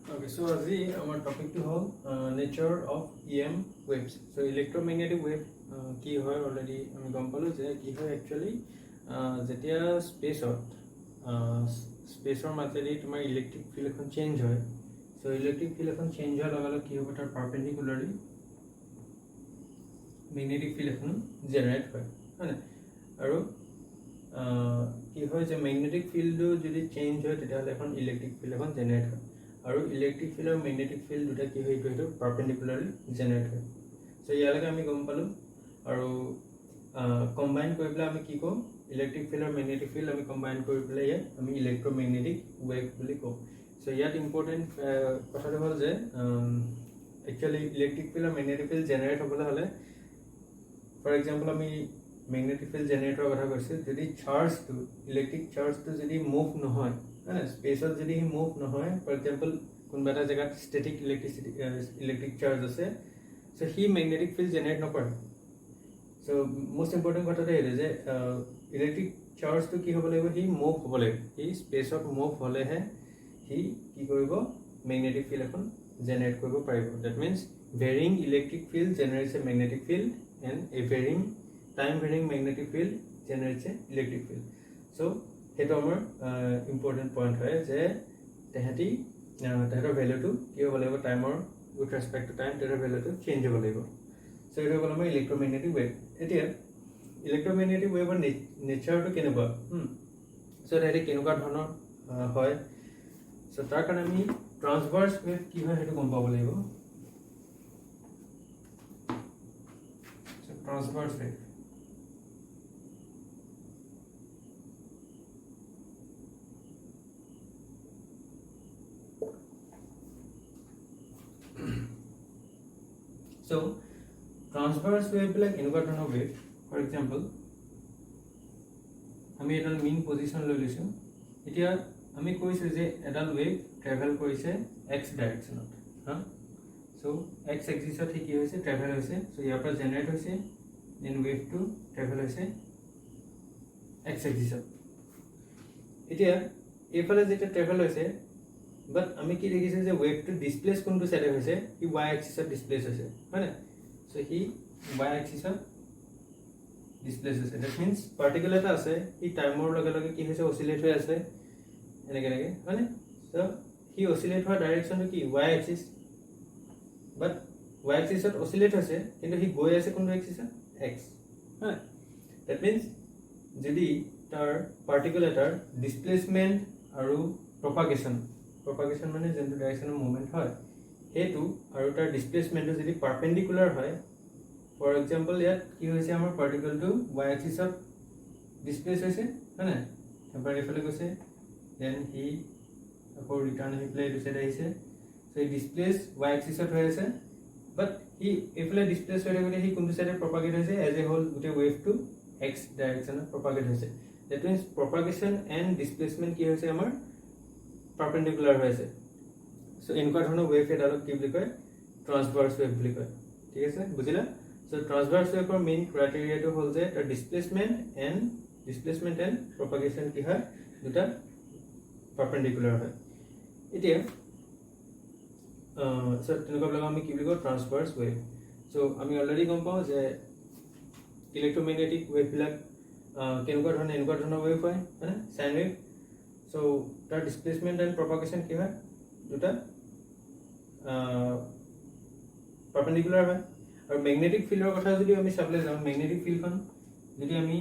Okay, so আজি our topic to hold nature of EM waves. So electromagnetic wave কি হয় already আমি গম পালো যে কি হয় actually যেতিয়া স্পেচৰ মাজেদি তোমাৰ ইলেক্ট্ৰিক ফিল্ড এখন চেঞ্জ হয় so ইলেক্ট্ৰিক ফিল্ড এখন চেঞ্জ হোৱাৰ লগে লগে কি হ'ব তাৰ পাৰপেণ্ডিকুলাৰলি মেগনেটিক ফিল্ড এখন জেনেৰেট হয় হয় না আৰু কি হয় যে মেগনেটিক ফিল্ডটো যদি চেঞ্জ হয় তেতিয়াহ'লে এখন ইলেক্ট্ৰিক ফিল্ড এখন জেনেৰেট হয় আৰু ইলেক্ট্ৰিক ফিল্ড আৰু মেগনেটিক ফিল্ড দুটা কি হয় এইটো পাৰপেণ্ডিকুলাৰলি জেনেৰেট হয় সো ইয়ালৈকে আমি গম পালো আৰু কম্বাইন কৰি পেলাই আমি কি কওঁ ইলেক্ট্ৰিক ফিল্ড আৰু মেগনেটিক ফিল্ড আমি কম্বাইন কৰি পেলাই ইয়াত আমি ইলেক্ট্ৰমেগনেটিক ৱেভ বুলি কওঁ সো ইয়াত ইম্পৰ্টেণ্ট কথাটো হ'ল যে একচুৱেলি ইলেক্ট্ৰিক ফিল্ড আৰু মেগনেটিক ফিল্ড জেনেৰেট হ'বলৈ হ'লে ফৰ এক্সাম্পল আমি মেগনেটিক ফিল্ড জেনেৰেটৰ কথা কৈছোঁ যদি চাৰ্জটো ইলেক্ট্ৰিক চাৰ্জটো যদি মুভ নহয় হয় স্পেচত যদি সি মুভ নহয় ফৰ এক্সাম্পল কোনোবা এটা জেগাত ষ্টেটিক ইলেক্ট্ৰিক চাৰ্জ আছে সো সি মেগনেটিক ফিল্ড জেনেৰেট নকৰে সো মোষ্ট ইম্পৰ্টেণ্ট কথাটো এইটো যে ইলেক্ট্ৰিক চাৰ্জটো কি হ'ব লাগিব সি মুভ হ'ব লাগিব সি স্পেচত মুভ হ'লেহে সি কি কৰিব মেগনেটিক ফিল্ড এখন জেনেৰেট কৰিব পাৰিব that means varying electric field generates a magnetic field and a varying time varying magnetic field generates a electric field so hetu amar important point hoy je tehatir value to ki hobo laibo timer with respect to time tehatir value to change hobo laibo so etu hol amar electromagnetic wave etia electromagnetic wave or nature to kenuba so tehatir kenuka dhonor hoy so tar karone ami transverse wave ki hoy hetu gom pabo laibo so transverse wave so transverse wave like এনেকুৱা ধৰণৰ wave for example আমি এটা mean position লৈ লৈছো এতিয়া আমি কৈছো যে এডাল wave travel কৰিছে x directionত so x axisত কি হৈছে travel হৈছে so ইয়াৰ পৰা generate হৈছে then wave to travel হৈছে x axisত এতিয়া এইফালে যেটা travel হৈছে but আমি কি দেখিছে যে wave to displace কোনটো সাইডে হৈছে ই y axis ত displace হৈছে মানে so হি y axis ত displace হৈছে that means particle এটা আছে ই টাইমৰ লগে লগে কি হৈছে oscillate হৈ আছে এনেকে মানে so হি oscillate হোৱা ডাইৰেকশনটো কি y axis but y axis to oscillate হৈছে কিন্তু হি গৈ আছে কোনটো axis x হয় that means যদি তাৰ particle এটাৰ displacement আৰু propagation মানে যেন ডাইৰেকশনৰ মুভমেন্ট হয় হেতু আৰু তাৰ ডিসপ্লেসমেন্টটো যদি পাৰপেন্ডিকুলাৰ হয় ফৰ এক্সাম্পল ইয়াত কি হৈছে আমাৰ পাৰ্টিকলটো y axisত ডিসপ্লেস হৈছে হয় না এবাৰ এফালে গৈছে দেন হি আকৌ ৰিটাৰ্ন হৈ প্লে টু সাইড আহিছে সো এই ডিসপ্লেস y axisত হৈ আছে বাট হি এফালে ডিসপ্লেস হৈ গলে হি কোনটো সাইডে প্ৰপাগেট হৈছে এজ এ হোল গুটে ওয়েভ টু x ডাইৰেকশনত প্ৰপাগেট হৈছে that means propagation and displacement কি হৈছে আমাৰ perpendicular হৈছে so এনেকুৱা ধৰণৰ wave এডালক কি বুলি কয় transverse wave বুলি কয় ঠিক আছে বুজিলা so transverse wave ৰ মেইন ক্ৰাইটেৰিয়া টো হ'ল যে তাৰ displacement and propagation কি হয় দুটা perpendicular হয় এতিয়া so তেনেকুৱা ব্লক আমি কি বুলি কয় transverse wave so আমি অলৰেডি গম পাওঁ যে ইলেক্ট্ৰমেগনেটিক wave বিলাক কেনেকুৱা ধৰণৰ এনেকুৱা ধৰণৰ wave হয় মানে sine wave so তাৰ displacement and propagation কি হয় দুটা perpendicular হয় আৰু magnetic field ৰ কথা যদি আমি চাবলৈ যাওঁ magnetic field খন যদি আমি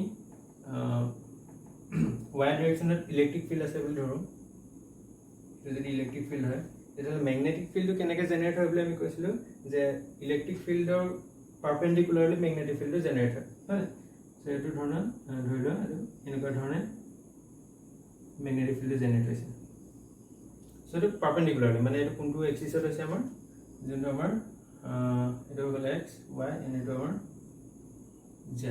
y directionত electric field আছে বুলি ধৰো যদি electric field হয় তেতিয়া magnetic field টো কেনেকৈ জেনাৰেট হয় বুলি আমি কৈছিলো যে electric field ৰ perpendicularly magnetic field টো জেনাৰেট হয় সো এইটো ধৰণৰ ধৰি লোৱা এনেকুৱা ধৰণে magnetic field generate হৈছে so it perpendicularly মানে এটা কোনটো axis ত আছে আমাৰ যেটো আমাৰ এটা হ'ল x y and এটা আমাৰ z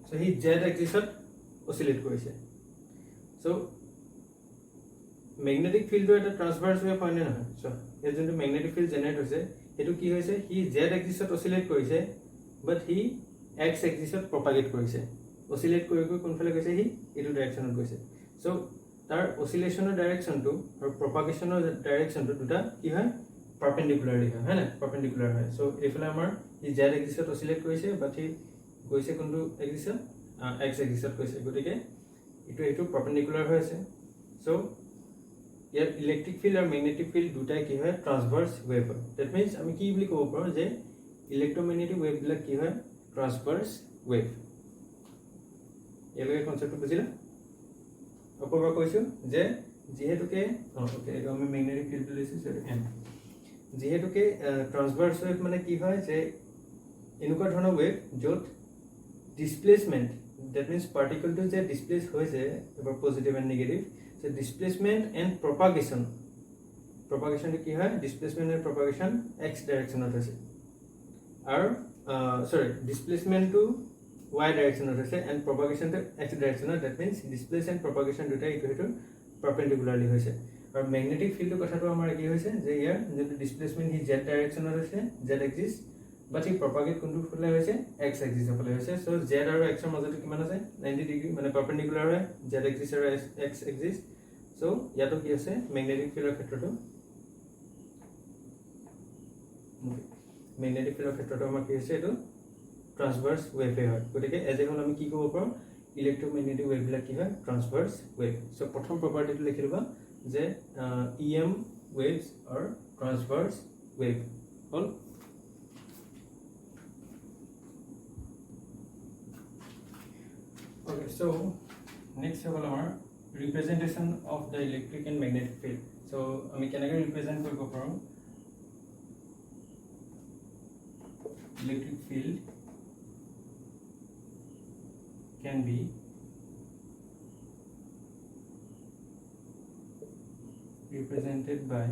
so হি z axis ত oscillate কৰিছে so magnetic field টো এটা transverse wave হয় নহয় so এই যেটো magnetic field generate হৈছে এটো কি হৈছে হি z axis ত oscillate কৰিছে but he x axis to propagate কৰিছে oscillate কৰি কোনফালে গৈছে হি এটো ডাইৰেকশনত গৈছে so তাৰ অসিলেশনৰ ডাইৰেকশনটো আৰু প্ৰপাগেশনৰ ডাইৰেকশনটো দুটা কি হয় পাৰপেন্ডিকুলাৰলি হয় না পাৰপেন্ডিকুলাৰ হয় সো এফালে আমাৰ ই z এক্সিছত অসিলেট কৰিছে বাট ই গৈছে কোনটো এক্সিছত x এক্সিছত গৈছে গতিকে এটো পাৰপেন্ডিকুলাৰ হৈ আছে সো ইয়াৰ ইলেক্ট্ৰিক ফিল্ড আৰু ম্যাগনেটিক ফিল্ড দুটাই কি হয় ট্ৰান্সভাৰ্স ওয়েভ হয় দ্যাট মিন্স আমি কি বুলি ক'ব পাৰো যে ইলেক্ট্ৰোম্যাগনেটিক ওয়েভ বিলাক কি হয় ট্ৰান্সভাৰ্স ওয়েভ এলগে কনসেপ্ট বুজিলা অপৰবা কৈছো যে যেহেতুকে ওকে এটা আমি ম্যাগনেটিক ফিল্ড লৈছো সেটো এম যেহেতুকে ট্ৰান্সভাৰ্স ওয়েভ মানে কি হয় যে এনেকুৱা ধৰণৰ ওয়েভ যত ডিসপ্লেসমেন্ট দ্যাট মিন্স পার্টিকল টু যে ডিসপ্লেস হয়েছে এবার positive and negative so displacement and propagation কি হয় ডিসপ্লেসমেন্ট এন্ড প্রপাগেশন x ডাইরেকশনত আছে আর সরি ডিসপ্লেসমেন্ট টু y ডাইরেকশনত আছে এন্ড প্রপাগেশন টু x ডাইরেকশনত that means displace and propagation দুটা ইকুৱেটো পাৰপেন্ডিকুলাৰলি হৈছে আৰ ম্যাগনেটিক ফিল্ড কথাটো আমাৰ কি হৈছে যে ইয়াৰ যে ডিসপ্লেসমেন্ট হি z ডাইরেকশনত আছে z axis but he propagate কোনটো ফলে হৈছে x axis ফলে হৈছে so z আৰু x ৰ মাজত কিমান আছে 90 ডিগ্ৰী মানে পাৰপেন্ডিকুলাৰ হয় z axis আৰু x axis so ইয়াতো কি আছে ম্যাগনেটিক ফিল্ডৰ ক্ষেত্ৰটো ম্যাগনেটিক ফিল্ডৰ ক্ষেত্ৰটো আমাৰ কি হৈছে এটো ট্ৰান্সভাৰ্স ওয়েভ হয় গতিকে এজ এ হল আমি কি ক'ব পাৰো ইলেক্ট্ৰোম্যাগনেটিক ওয়েভ বিলাক কি হয় ট্ৰান্সভাৰ্স ওয়েভ so প্ৰথম প্ৰপাৰ্টিটো লিখি লবা যে em waves are transverse wave hall Okay, so next of all our representation of the electric and magnetic field. So আমি কেনেকৈ represent কৰিব পাৰো electric field can be represented by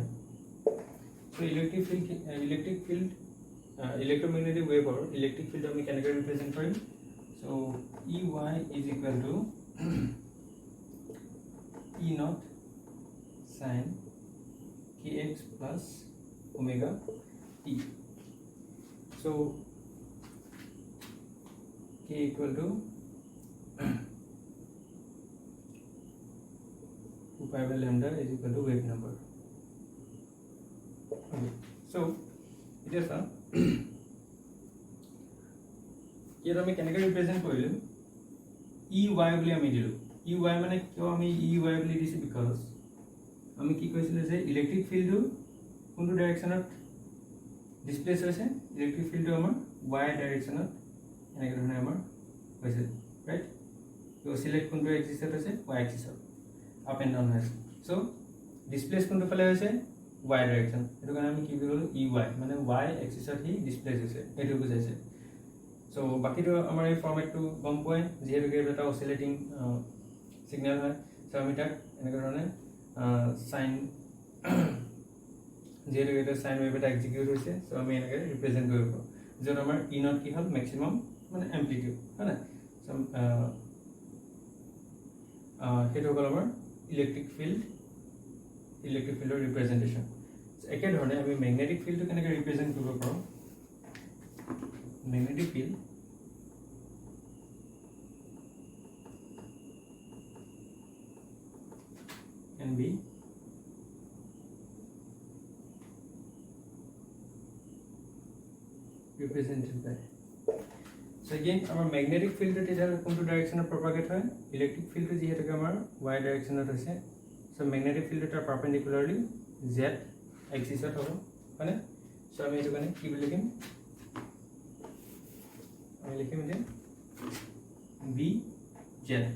so electromagnetic wave or electric field আমি কেনেকৈ represent কৰিম so EY is equal to E naught sin kx plus omega t. So k equal to 2 pi by lambda is equal to wave number. Okay. So it is a here আমি কেনেকৈ represent কৰিলো ey বুলি আমি দিলো ey মানে কিয় আমি ey বুলি দিছি বিকজ আমি কি কৈছিল যে ইলেক্ট্ৰিক ফিল্ডটো কোনটো ডাইৰেকশনত ডিসপ্লেস হৈছে ইলেক্ট্ৰিক ফিল্ডটো আমাৰ y ডাইৰেকশনত এনেকৈ ধৰণে আমাৰ হৈছে ৰাইট তো সিলেক্ট কোনটো এক্সিছত আছে y এক্সিছত আপ এন্ড ডাউন হৈছে সো ডিসপ্লেস কোনটো ফালে হৈছে y ডাইৰেকশন এটো কাৰণে আমি কি কৰিলো ey মানে y এক্সিছত হি ডিসপ্লেস হৈছে এটো বুজাইছে so বাকি তো আমাৰ এই ফৰমেটটো গম পোৱাই যেহেতু এটা অসিলেটিং সিগন্যাল হয় সো আমি তাক এনেকৈ ধৰণে সাইন যেহেতু এটা সাইন ওয়েভ এটা এক্সিকিউট হৈছে সো আমি এনেকৈ ৰিপ্ৰেজেন্ট কৰিব পাৰো যত আমাৰ ই নট কি হল ম্যাক্সিমাম মানে এম্প্লিটিউড হয় না সো হেতু হল আমাৰ ইলেক্ট্ৰিক ফিল্ডৰ ৰিপ্ৰেজেন্টেশন একে ধৰণে আমি ম্যাগনেটিক ফিল্ডটো কেনেকৈ ৰিপ্ৰেজেন্ট কৰিব পাৰো magnetic field can be represented by so again our magnetic field to tell কোনটো ডাইৰেকশনত propagate হয় electric field to যেহেতু আমাৰ y ডাইৰেকশনত হৈছে so magnetic field to perpendicularly z axis ত হ'ব মানে so আমি এটো কাৰণে কি বুলি লিখিম I लिखें मुझे b z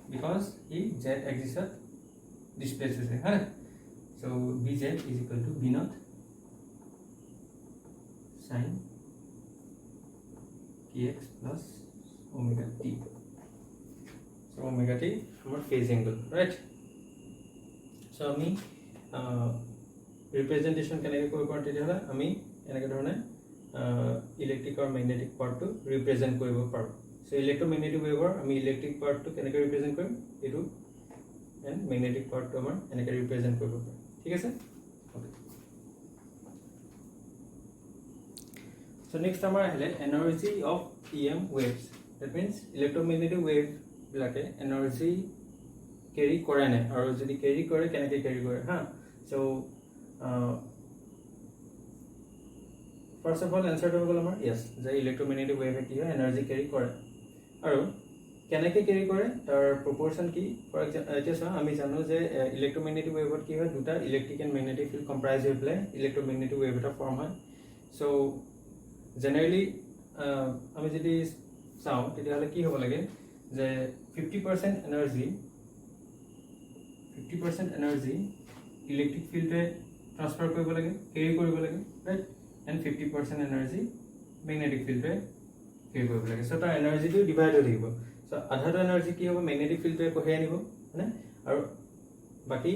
because he z axis displaces है so bz is equal to b naught sin kx plus omega t so omega t our phase angle right so আমি representation কেনেকৈ কৰিব পাৰো তেতিয়াহলে আমি এনেকৈ ধৰণে ইলেক্ট্ৰিক আৰু ম্যাগনেটিক পাৰ্টটো ৰিপ্ৰেজেন্ট কৰিব পাৰো সো ইলেক্ট্ৰোম্যাগনেটিক ওয়েভৰ আমি ইলেক্ট্ৰিক পাৰ্টটো কেনেকৈ ৰিপ্ৰেজেন্ট কৰিম এটো এন্ড ম্যাগনেটিক পাৰ্টটো আমাৰ এনেকৈ ৰিপ্ৰেজেন্ট কৰিব পাৰো ঠিক আছে ওকে সো নেক্সট আমাৰ আহিলে energy of em waves that means electromagnetic wave বিলাকে এনাৰ্জি কেৰি কৰে নাই আৰু যদি কেৰি কৰে কেনেকৈ কেৰি কৰে হা সো ফাৰ্ষ্ট অফ অল এনসাৰটো হৈ গ'ল আমাৰ ইয়েছ যে ইলেক্ট্ৰমেগনেটিক ৱেভে কি হয় এনাৰ্জি কেৰি কৰে আৰু কেনেকৈ কেৰি কৰে তাৰ প্ৰপৰ্শন কি ফৰ এক্সাম্পল এতিয়া চোৱা আমি জানো যে ইলেক্ট্ৰমেগনেটিক ৱেভত কি হয় দুটা ইলেক্ট্ৰিক এণ্ড মেগনেটিক ফিল্ড কম্প্ৰাইজ হৈ পেলাই ইলেক্ট্ৰমেগনেটিক ৱেভ এটা ফৰ্ম হয় সো জেনেৰেলি আমি যদি চাওঁ তেতিয়াহ'লে কি হ'ব লাগে যে 50% এনাৰ্জি ইলেক্ট্ৰিক ফিল্ডে ট্ৰান্সফাৰ কৰিব লাগে কেৰি কৰিব লাগে ৰাইট এণ্ড 50% এনাৰ্জি মেগনেটিক ফিল্ডে কেৰি কৰিব লাগে সো তাৰ এনাৰ্জিটো ডিভাইড হৈ থাকিব সো আধাটো এনাৰ্জি কি হ'ব মেগনেটিক ফিল্ডে কঢ়িয়াই আনিব হয়নে আৰু বাকি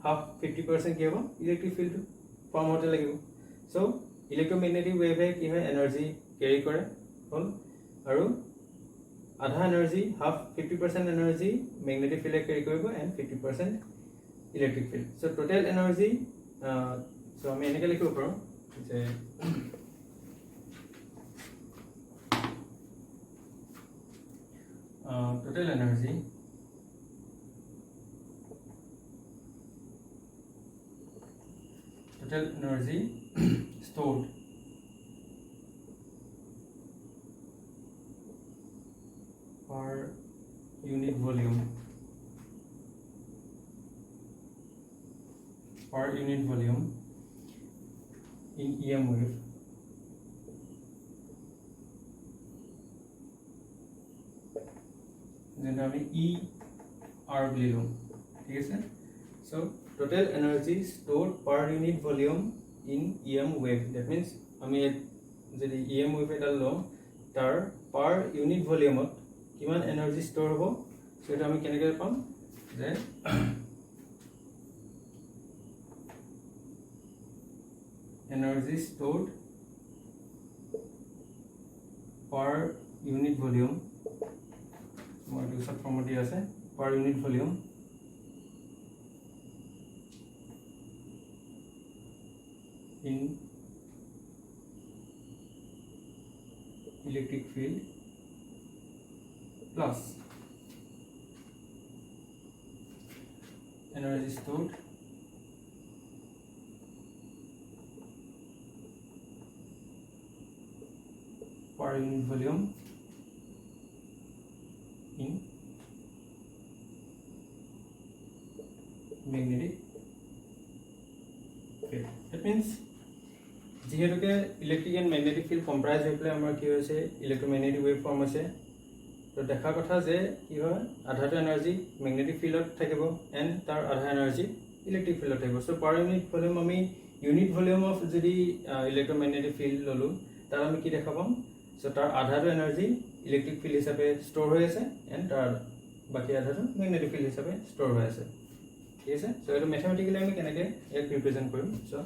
হাফ 50% কি হ'ব ইলেক্ট্ৰিক ফিল্ডটো ফৰ্ম হতে লাগিব সো ইলেক্ট্ৰমেগনেটিক ৱেভে কি হয় এনাৰ্জি কেৰি কৰে হ'ল আৰু আধা এনাৰ্জি হাফ 50% এনাৰ্জি মেগনেটিক ফিল্ডে কেৰি কৰিব and 50% electric field so total energy so আমি এনেকৈ লিখিব পাৰোঁ যে total energy stored per unit volume in EM wave যেটা আমি ER বুলি লওঁ ঠিক আছে so total energy stored per unit volume in EM wave that means আমি যদি EM wave এটা লওঁ তাৰ per unit volume কিমান এনাৰ্জি ষ্ট'ৰ হ'ব সেটা আমি কেনেকৈ পাম যে energy stored per unit volume more to sub form dia ase per unit volume in electric field plus energy stored per unit volume in magnetic field. That means যিহেতুকে electric and magnetic field কম্প্ৰাইজ হৈ পেলাই আমাৰ কি হৈছে electromagnetic wave form হৈছে তো দেখা কথা যে কি হয় আধাটো এনাৰ্জি মেগনেটিক ফিল্ডত থাকিব এণ্ড তাৰ আধা এনাৰ্জি ইলেক্ট্ৰিক ফিল্ডত থাকিব সো পাৰ ইউনিট ভলিউম আমি ইউনিট ভলিউম অফ যদি ইলেক্ট্ৰমেগনেটিক ফিল্ড ল'লোঁ তাৰ আমি কি দেখা পাম সো তাৰ আধাটো এনাৰ্জি ইলেক্ট্ৰিক ফিল্ড হিচাপে ষ্ট'ৰ হৈ আছে এণ্ড তাৰ বাকি আধাটো মেগনেটিক ফিল্ড হিচাপে ষ্ট'ৰ হৈ আছে ঠিক আছে সো এইটো মেথমেটিকেলি আমি কেনেকৈ ইয়াক ৰিপ্ৰেজেণ্ট কৰিম so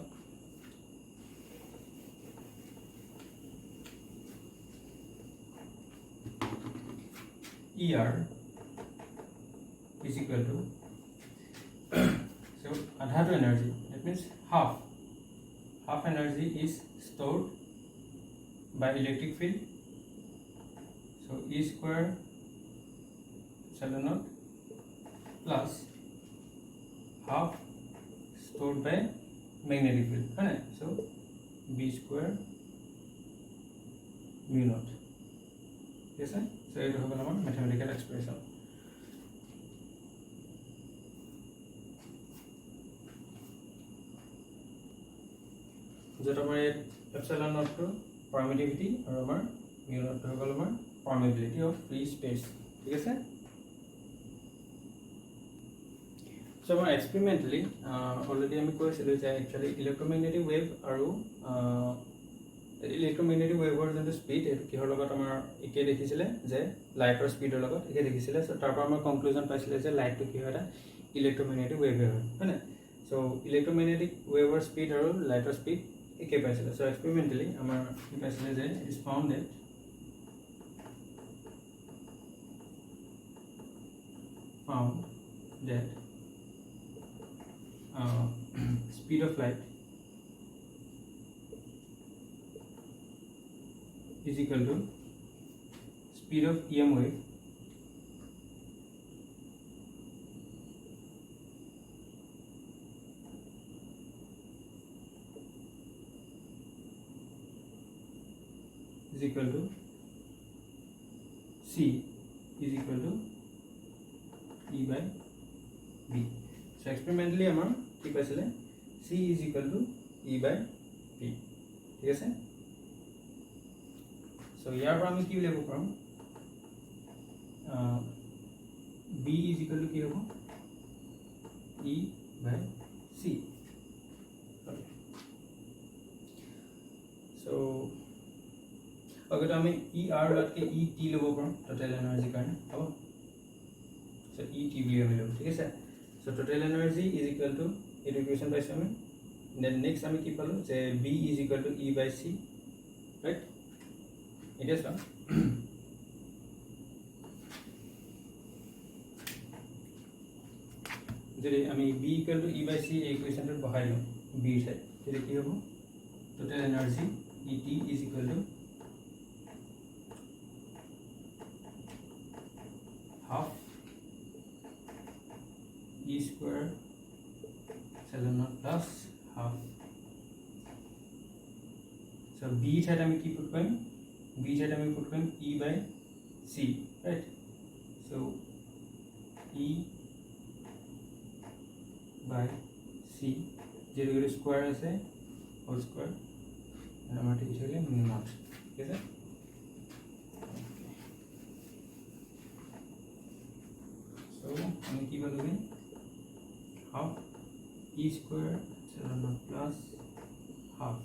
ER is equal to so adha energy that means half energy is stored by electric field so E square epsilon naught plus half stored by magnetic field right? So B square mu naught yes sir so it will have a mathematical expression যেটা আমাৰ epsilon naught to permittivity আৰু আমাৰ mu naught to হ'ল আমাৰ permeability of free space ঠিক আছে so আমাৰ experimentally already আমি কৈছিলো যে actually electromagnetic wave আৰু ইলেক্ট্ৰমেগনেটিক ৱেভৰ যোনটো স্পীড এইটো কিহৰ লগত আমাৰ একে দেখিছিলে যে লাইটৰ স্পীডৰ লগত একে দেখিছিলে সো তাৰ পৰা আমাৰ কনক্লুজন পাইছিলে যে লাইটটো কি হয় এটা ইলেক্ট্ৰমেগনেটিক ৱেভ হয় হয়নে সো ইলেক্ট্ৰমেগনেটিক ৱেভৰ স্পীড আৰু লাইটৰ স্পীড একে পাইছিলে সো এক্সপেৰিমেণ্টেলি আমাৰ কি পাইছিলে যে it is found that speed of light is equal to speed of EM wave is equal to C is equal to E by B. So experimentally আমাৰ কি পাইছিলে C is equal to E by B. ঠিক আছে so ইয়াৰ পৰা আমি কি উলিয়াব পাৰোঁ B is equal to কি হ'ব E by C. Okay. So okay, तो हमें E R बात के E T लोगों पर total energy करना अब so E T भी हमें लोग ठीक है sir so total energy is equal to equation by हमें then next हमें की पालो से B is equal to E by C right it is one যদি আমি B equal to E by C equation টো বহাই লওঁ B ঠাইত তেতিয়া কি হ'ব total energy ET is equal to half E square epsilon naught plus half so B ঠাইত আমি কি পুট কৰিম B ঠাইত আমি পুট কৰিম E by C right so E by C zero square আছে होल स्क्वायर हमारे टीचर के नॉट ठीक है सो हम की बोलोगे half E square epsilon naught plus half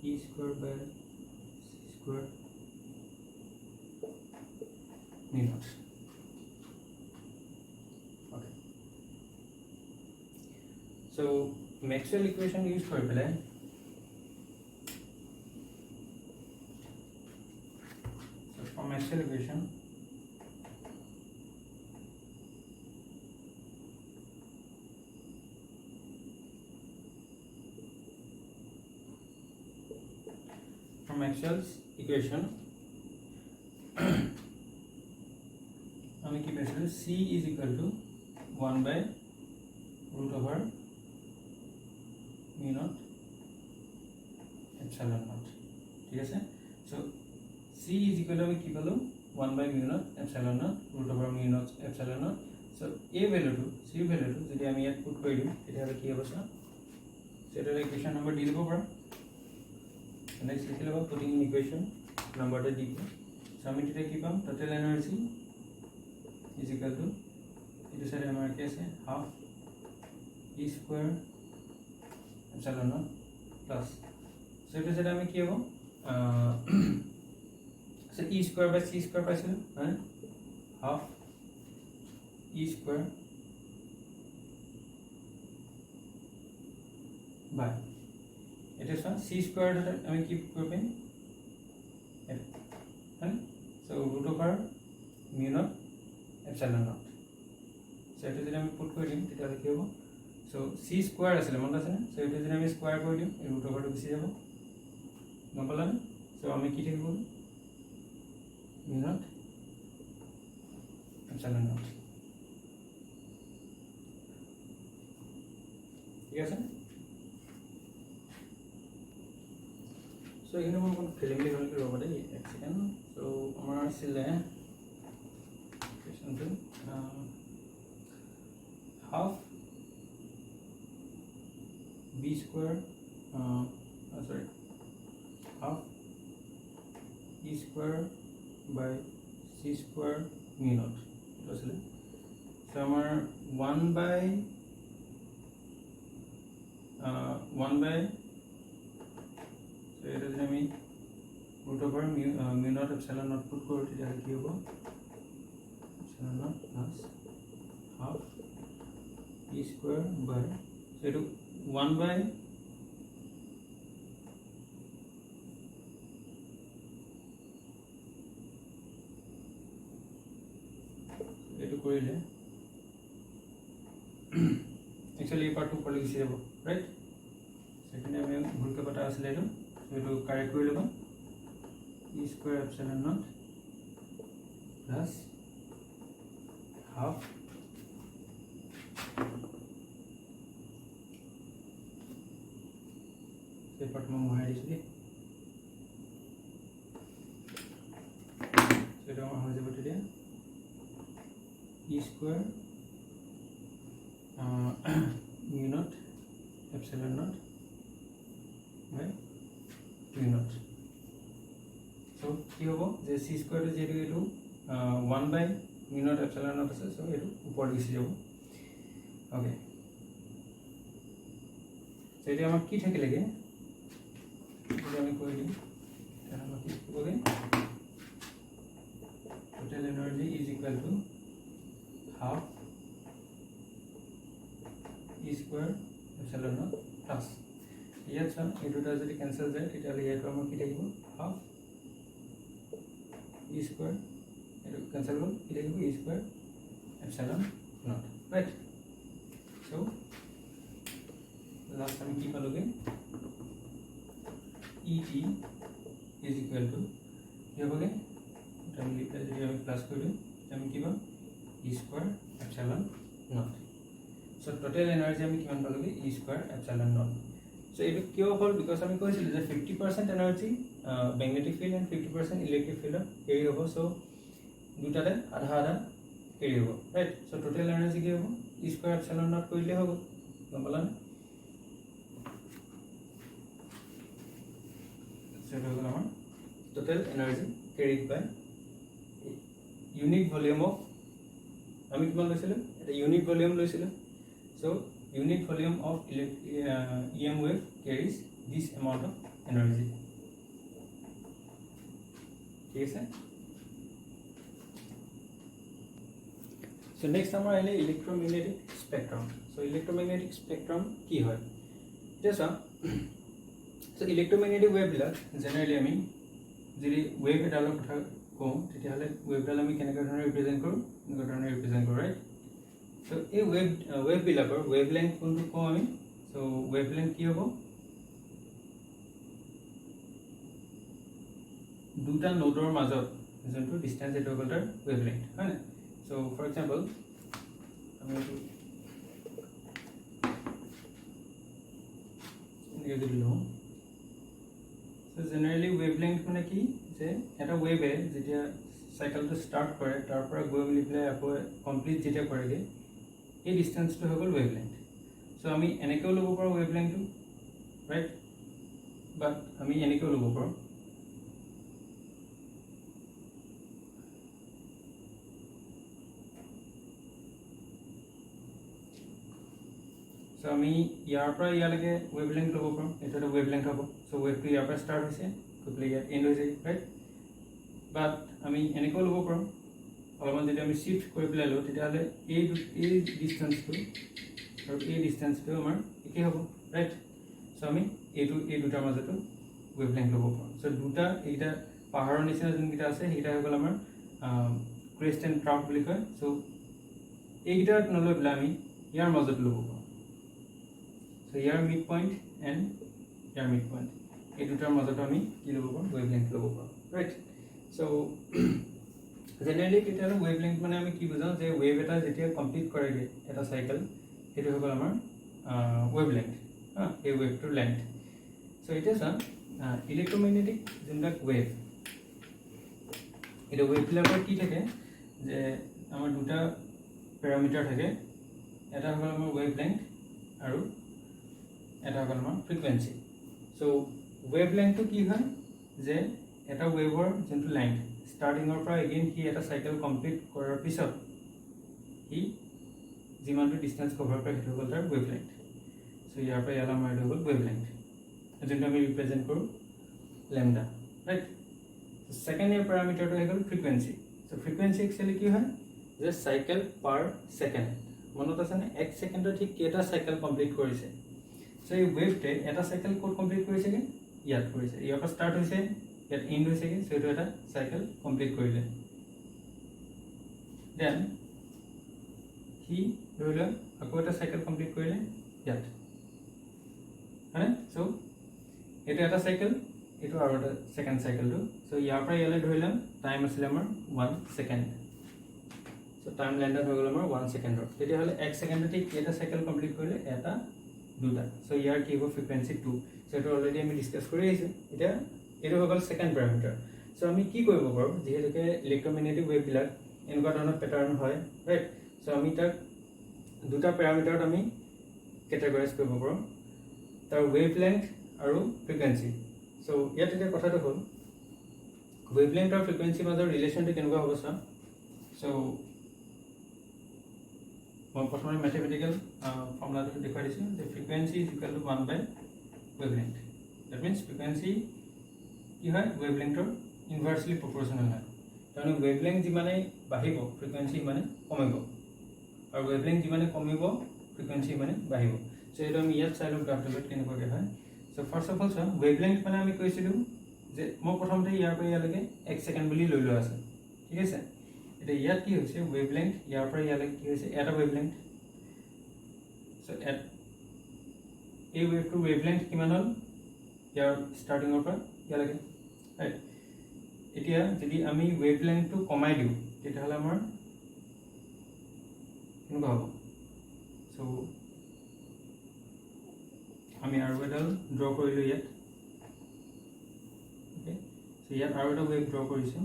E square by C square not so Maxwell equation use for pelai so from Maxwell equation हमें की पाइছিলো C is equal to 1 by root over mu naught epsilon naught ঠিক আছে so C is equal to আমি কি পালো 1 by mu naught epsilon naught root over mu naught epsilon naught so a value to C value to যদি আমি ইয়াত put কৰি দিম তেতিয়া কি হ'ব স্যাৰ সেটা ইকুয়েশন নাম্বাৰ দি দিব পাৰো নেক্সট লিখি লব পুটিং ইন ইকুয়েশন নাম্বারটা দি so আমি তেতিয়া কি পাম total energy is equal to itu सारे हमारे क्या है half E square epsilon naught plus so itu सारे हमें क्या हो so E square by C square पाइছিলো মানে half E square by এটা সমান C square আমি কি করব হ্যাঁ so root over mu naught epsilon naught so এটা যদি আমি পুট কৰি দিম তেতিয়া কি হ'ব so C square আছে মনত আছে না so এটা যদি আমি স্কয়ার কৰি দিম এই root over টো গুছি যাব নপলা so আমি কি লিখিব mu naught epsilon naught ঠিক আছে so এখানে মই কোন খেলিমেলি হল কি ৰব দেই এক সেকেন্ড so আমাৰ আছিলে question half B square sorry half E square by C square mu naught এটা আছিলে so আমাৰ 1 by so এটা যদি আমি root over mu naught epsilon naught put কৰো তেতিয়া কি হ'ব epsilon naught plus half E square by so itu 1 by itu কৰিলে actually এই পাৰ্টটো পঢ়ি গুছি যাব ৰাইট সেখানে আমি ভুলকে পাতা আছিল এটো এটো কাৰেক্ট কৰি লব E square epsilon naught plus half से पार्ट में मोहाई दिसले E square mu naught epsilon naught by mu naught. So কি হ'ব যে c square to যেটো এটো 1 by mu naught epsilon naught আছে, so এটো ওপৰ গুচি যাব। ওকে, so এতিয়া আমাক কি থাকিলেগে, এটা আমি কৰি দিম। তাহলে আমাক কি হ'বগে, total energy is equal to half E square epsilon naught plus ইয়াত চাম এই দুটা যদি ক্যান্সেল যায় তেতিয়াহ'লে ইয়াত আমাৰ কি থাকিব, half E square, এটো ক্যান্সেল হ'ল, কি থাকিব E square epsilon naught, right? So last আমি কি পালোগে, ET is equal to কি হ'বগে, এটা আমি লিখা যদি আমি প্লাস কৰি দিওঁ আমি কি পাম E square epsilon naught. So total energy আমি কিমান পালোগে, E square epsilon naught. So it কিয় হ'ল, বিকজ আমি কৈছিলো যে 50% energy magnetic field and 50% electric field carry হ'ব। সো দুটাতে আধা আধা কেৰি হ'ব, ৰাইট? সো টোটাল এনাৰ্জি কি হ'ব, E square epsilon naught কৰিলে হ'ব, গম পালানে? সেটা হলো আমার total energy carried by unit volume of, আমি কিমান লৈছিলো, এটা ইউনিট ভলিউম লৈছিলো। So unit volume of EM wave carries this amount of energy, ঠিক আছে? So next আমাৰ আহিলে electromagnetic spectrum. So electromagnetic spectrum কি হয় এটা চাওঁ। সো ইলেক্ট্ৰমেগনেটিক ওয়েভবিলাক জেনাৰেলি আমি যদি ওয়েভ এডালৰ কথা কওঁ তেতিয়াহ'লে ওয়েভডাল আমি কেনেকুৱা ধৰণে ৰিপ্ৰেজেন্ট কৰোঁ, এনেকুৱা ধৰণে ৰিপ্ৰেজেন্ট কৰোঁ, ৰাইট? So এই ওয়েভবিলাকৰ ওয়েভলেংথ কোনটো কওঁ আমি, সো ওয়েভলেংথ কি হ'ব, দুটা নোডৰ মাজত যোনটো ডিসটেন্স এটো হ'ল তাৰ ওয়েভলেংথ, হয় না? সো ফৰ এক্সাম্পল আমি এইটো এনেকৈ যদি লওঁ, সো জেনাৰেলি ওয়েভলেংথ মানে কি, যে এটা ওয়েভে যেতিয়া সাইকেলটো স্টাৰ্ট কৰে তাৰ পৰা গৈ মেলি পেলাই আকৌ কমপ্লিট যেতিয়া কৰেগে এই ডিসটেন্সটো হৈ গ'ল ওয়েভলেংথ। সো আমি এনেকেও ল'ব পাৰোঁ ওয়েভলেংথটো, ৰাইট? বাট আমি এনেকেও ল'ব পাৰোঁ। সো আমি ইয়াৰ পৰা ইয়ালৈকে ওয়েভলেংথ ল'ব পাৰোঁ, এইটো এটা ওয়েভলেংথ হ'ব। সো ওয়েভটো ইয়াৰ পৰা ষ্টাৰ্ট হৈছে গৈ পেলাই ইয়াত এণ্ড হৈ যায়, ৰাইট? বাট আমি এনেকেও ল'ব পাৰোঁ, অলপমান যদি আমি শিফ্ট কৰি পেলাই লওঁ তেতিয়াহ'লে এই ডিসটেন্সটো আৰু এই ডিসটেন্সটো আমাৰ একেই হ'ব, ৰাইট? সো আমি এই দুটাৰ মাজতো ওয়েভলেংথ ল'ব পাৰোঁ। সো দুটা এইটা পাহাৰৰ নিচিনা যোনকেইটা আছে সেইকেইটা হৈ গ'ল আমাৰ ক্ৰেষ্ট এণ্ড ট্ৰাউট বুলি কয়। সো এইকেইটাত নলৈ পেলাই আমি ইয়াৰ মাজত ল'ব পাৰোঁ। So year mid point and year mid point, এই দুটাৰ মাজত আমি কি ল'ব পাৰোঁ, ওয়েভলেংথ ল'ব পাৰোঁ, ৰাইট? সো জেনাৰেলি কেতিয়াবা ওয়েভলেংথ মানে আমি কি বুজাওঁ, যে ওয়েভ এটা যেতিয়া কমপ্লিট কৰেগৈ এটা চাইকেল সেইটো হৈ গ'ল আমাৰ ওয়েভলেংথ, এই ওয়েভটোৰ লেংথ। সো এতিয়া চাওঁ ইলেক্ট্ৰমেগনেটিক যোনবিলাক ওয়েভ, এতিয়া ওয়েভবিলাকৰ কি থাকে, যে আমাৰ দুটা প্যাৰামিটাৰ থাকে, এটা হৈ গ'ল আমাৰ ওয়েভলেংথ আৰু এটা হৈ গ'ল আমাৰ ফ্ৰিকুৱেঞ্চি। সো ওয়েভলেংথটো কি হয়, যে এটা ওয়েভৰ যোনটো লেংথ স্টাৰ্টিঙৰ পৰা এগেইন সি এটা চাইকেল কমপ্লিট কৰাৰ পিছত সি যিমানটো ডিসটেন্স কভাৰ কৰে সেইটো হ'ল তাৰ ওয়েভলেংথ। সো ইয়াৰ পৰা ইয়ালৈ আমাৰ এইটো হ'ল ওয়েভলেংথ, যোনটো আমি ৰিপ্ৰেজেন্ট কৰোঁ লেমডা, ৰাইট? সেকেন্ড ইয়াৰ প্যাৰামিটাৰটো হৈ গ'ল ফ্ৰিকুৱেঞ্চি। সো ফ্ৰিকুৱেঞ্চি একচুৱেলি কি হয়, যে চাইকেল পাৰ সেকেন্ড, মনত আছেনে? এক সেকেন্ডত ঠিক কেইটা চাইকেল কমপ্লিট কৰিছে। সো এই ওয়েভটোৱে এটা চাইকেল ক'ত কমপ্লিট কৰিছেগে, ইয়াত কৰিছে, ইয়াৰ পৰা ষ্টাৰ্ট হৈছে ইয়াত এণ্ড হৈছেগে। সো এইটো এটা চাইকেল কমপ্লিট কৰিলে, দেন সি ধৰি লওক আকৌ এটা চাইকেল কমপ্লিট কৰিলে ইয়াত, হয়নে? সো এইটো এটা চাইকেল, এইটো আৰু এটা সেকেন্ড চাইকেলটো। সো ইয়াৰ পৰা ইয়ালৈ ধৰি ল'ম টাইম আছিলে আমাৰ 1 সেকেন্ড। সো টাইম লেণ্ডত হৈ গ'ল আমাৰ 1 সেকেন্ডৰ। তেতিয়াহ'লে 1 সেকেন্ডতে কেইটা চাইকেল কমপ্লিট কৰিলে, এটা দুটা। সো ইয়াৰ কি হ'ব, ফ্ৰিকুৱেঞ্চি 2। সো এইটো অলৰেডি আমি ডিছকাছ কৰি আহিছোঁ। এতিয়া এইটো হৈ গ'ল সেকেন্ড প্যাৰামিটাৰ। সো আমি কি কৰিব পাৰোঁ, যিহেতুকে ইলেক্ট্ৰমেগনেটিক ওয়েভবিলাক এনেকুৱা ধৰণৰ পেটাৰ্ণ হয়, ৰাইট? সো আমি তাক দুটা প্যাৰামিটাৰত আমি কেটেগৰাইজ কৰিব পাৰোঁ, তাৰ ৱেভলেংথ আৰু ফ্ৰিকুৱেঞ্চি। সো ইয়াত এতিয়া কথাটো হ'ল ৱেভলেংথ আৰু ফ্ৰিকুৱেঞ্চিৰ মাজৰ ৰিলেশ্যনটো কেনেকুৱা হ'ব চোৱা। সো মই প্ৰথমে মেথমেটিকেল ফৰ্মুলাটো দেখুৱাই দিছোঁ যে frequency is equal to 1 by wavelength. That means frequency কি হয়, ৱেভলেংথৰ ইনভাৰ্চলি প্ৰপৰ্চনেল হয়। তাৰমানে ৱেভলেংথ যিমানে বাঢ়িব ফ্ৰিকুৱেঞ্চি সিমানে কমিব, আৰু ৱেভলেংথ যিমানে কমিব ফ্ৰিকুৱেঞ্চি সিমানে বাঢ়িব। সো এইটো আমি ইয়াত চাই লওঁ গ্ৰাফটোত কেনেকুৱাকৈ হয়। সো ফাৰ্ষ্ট অফ অল চোৱা, ৱেভলেংথ মানে আমি কৈছিলোঁ যে মই প্ৰথমতে ইয়াৰ পৰা ইয়ালৈকে 1 ছেকেণ্ড বুলি লৈ লোৱা আছে, ঠিক আছে। এতিয়া ইয়াত কি হৈছে, ৱেভলেংথ ইয়াৰ পৰা ইয়ালৈকে কি হৈছে, এটা ৱেভলেংথ। সো এই ৱেভটোৰ ৱেভলেংথ কিমান হ'ল, ইয়াৰ ষ্টাৰ্টিঙৰ পৰা ইয়ালৈকে, ৰাইট। এতিয়া যদি আমি ৱেভলেংথটো কমাই দিওঁ তেতিয়াহ'লে আমাৰ কেনেকুৱা হ'ব। সো আমি আৰু এডাল ড্ৰ কৰিলোঁ ইয়াত, অ'কে। সো ইয়াত আৰু এটা ৱেভ ড্ৰ কৰিছোঁ।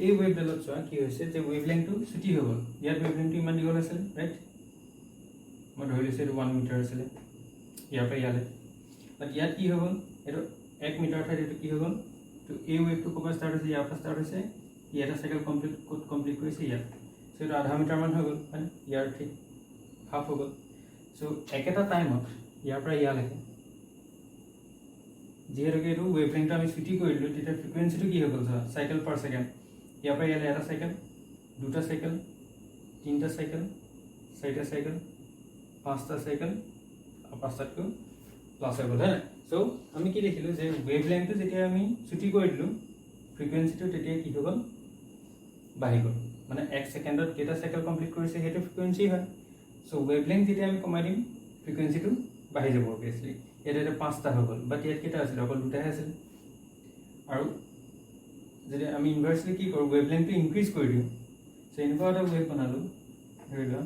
এই ৱেভডালত চোৱা কি হৈছে যে ৱেভলেংথটো ছুটি হৈ গ'ল। ইয়াত ৱেভলেংথটো ইমান দীঘল আছিলে, ৰাইট। মই ধৰি লৈছোঁ এইটো 1 মিটাৰ আছিলে ইয়াৰ পৰা ইয়ালৈ। বাট ইয়াত কি হৈ গ'ল, এইটো 1 মিটাৰ ঠাইত এইটো কি হৈ গ'ল, তো এই ৱেভটো ক'ৰ পৰা ষ্টাৰ্ট হৈছে, ইয়াৰ পৰা ষ্টাৰ্ট হৈছে, ইয়াত এটা চাইকেল কমপ্লিট কৰিছে ইয়াত। সো এইটো আধা মিটাৰমান হৈ গ'ল, হয়, ইয়াৰ ঠিক হাফ হৈ গ'ল। সো একেটা টাইমত ইয়াৰ পৰা ইয়ালৈকে যিহেতুকে এইটো ৱেভলেংথটো আমি ছুটি কৰি দিলোঁ, তেতিয়া ফ্ৰিকুৱেঞ্চিটো কি হৈ গ'ল চোৱা, চাইকেল পাৰ ছেকেণ্ড। ইয়াৰ পৰা ইয়ালৈ এটা চাইকেল, দুটা চাইকেল, তিনিটা চাইকেল, চাৰিটা চাইকেল, পাঁচটা চাইকেল, পাঁচটাতকৈ প্লাছ হৈ গ'ল, হয়। সো আমি কি দেখিলোঁ যে ৱেভলেংথটো যেতিয়া আমি ছুটি কৰি দিলোঁ, ফ্ৰিকুৱেঞ্চিটো তেতিয়া কি হৈ গ'ল, বাঢ়ি গ'ল। মানে 1 ছেকেণ্ডত কেইটা চাইকেল কমপ্লিট কৰিছে সেইটো ফ্ৰিকুৱেঞ্চি হয়। সো ৱেভলেংথ যেতিয়া আমি কমাই দিম ফ্ৰিকুৱেঞ্চিটো বাঢ়ি যাব অভিয়াছলি। ইয়াত এতিয়া 5টা হৈ গ'ল, বাট ইয়াত কেইটা আছিলে, অকল 2টাহে আছিলে। আৰু যদি আমি ইনভাৰ্চলি কি কৰোঁ, ৱেভলেংথটো ইনক্ৰিজ কৰি দিওঁ। সো এনেকুৱা এটা ৱেভ বনালোঁ, ধৰি লোৱা